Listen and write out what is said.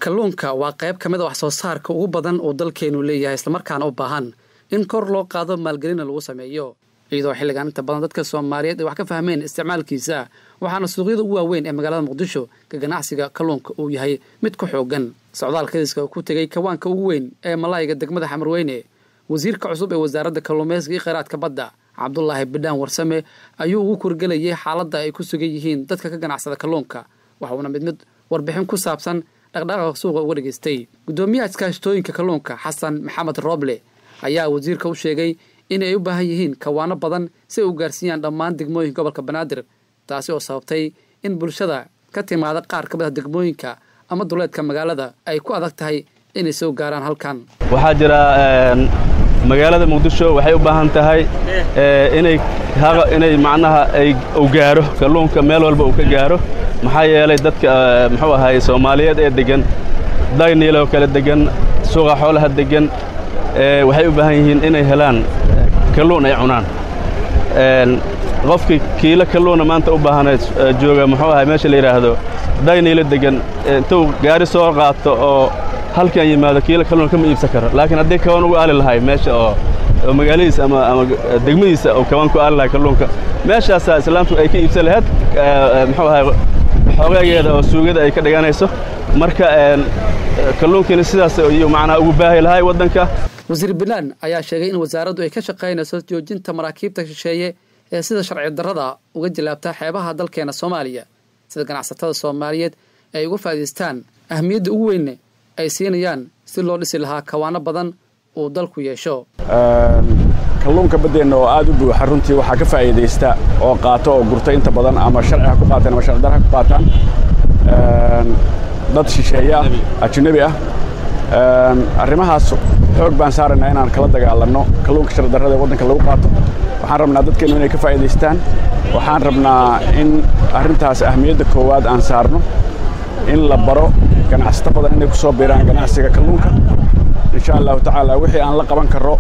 kalluunka waa qayb ka mid ah wax soo saarka ugu badan oo dalkeenu leeyahay isla markaana u baahan in kor loo qaado maalgelin lagu sameeyo iyadoo xilligan inta badan dadka Soomaaliyeed ay wax ka fahmeen isticmaalkiisa waxaana suuqyada ugu waaweyn ee magaalada Muqdisho ka ganacsiga kalluunka uu yahay mid ku xoogan socdaalkiisa ku tagay kawaanka ugu weyn ee Malayga degmada Xamarweyne wasiirka cusub ee wasaaradda kalluumaysiga iyo kheyraadka badda Cabdullaahi Bidhaan Warsame ayuu ugu kurgalayay xaaladda ay ku sugan yihiin dadka ka ganacsada kalluunka waxaana mid warbixin ku saabsan dhaqdhaqaaqa suuqa uga dhageystay gudoomiyaha iskaashatooyinka kalluunka Xasan Maxamed Roble ayaa wasiirka u sheegay in ay u baahan yihiin kawaano badan si ay u gaarsiiyaan dhammaan degmooyinka gobolka Banaadir taasi oo sababtay in bulshada ka timaada qaar ka mid ah degmooyinka ama duleedka magaalada ay ku adag tahay inay soo gaaraan halkan waxaa jira magaalada Muqdisho waxay u baahan tahay inay macnaha ay u gaaro kalluunka meel walba uu ka gaaro maxaa yeelay dadka muxuu ahaay Soomaaliyeed ee degan Daynilo kala degan suuqa xoolaha degan waxay u baahan yihiin inay helaan kalluun ay cunaan qofkii kiilo kalluuna maanta u baahanay jooga muxuu ahaay meesha la yiraahdo Daynilo degan intuu gaari soo qaato oo halkan yimaado kiilo kalluun kama iibsan karo laakiin haddii kawaan ugu aali lahay meesha oo magaaladiisa ama degmadiisa oo kawaan ku aali lahay kalluunka meeshaas islaamtu ay ka iibsan lahayd muxuu ahaay xoogaygeeda oo suugada ay ka dhiganayso marka kalluunkina sidaas iyo macna ugu baahi lahay wadanka wasiir Bilaan ayaa sheegay in wasaaraddu ay ka shaqeynayso joojinta maraakiibta shisheeye ee sida sharci darrada uga jilaabta xeebaha dalkeena Soomaaliya sida ganacsatada Soomaaliyeed ay uga faa'iideystaan ahmiyadda ugu weyn ay siinayaan si loo dhisi lahaa kawaano badan oo dalku yeesho kalluunka badeena oo aad u buuxa runtii waxa ka faa'iideysta oo qaato oo gurta inta badan ama sharci ku qaataan ama sharci darro ku qaataan dad shisheeye ajnabi ah arrimahaas xoog baan saarnaa inaan kala dagaalanno kalluunka sharci darrada wadanka lagu qaato waxaan rabnaa dadkeena inay ka faa'iideystaan waxaan rabnaa in arrintaas ahmiyadda koowaad aan saarno in la baro ganacsato badan inay ku soo biiraan ganacsiga kalluunka insha Allah ta'ala wixii aan la qaban karo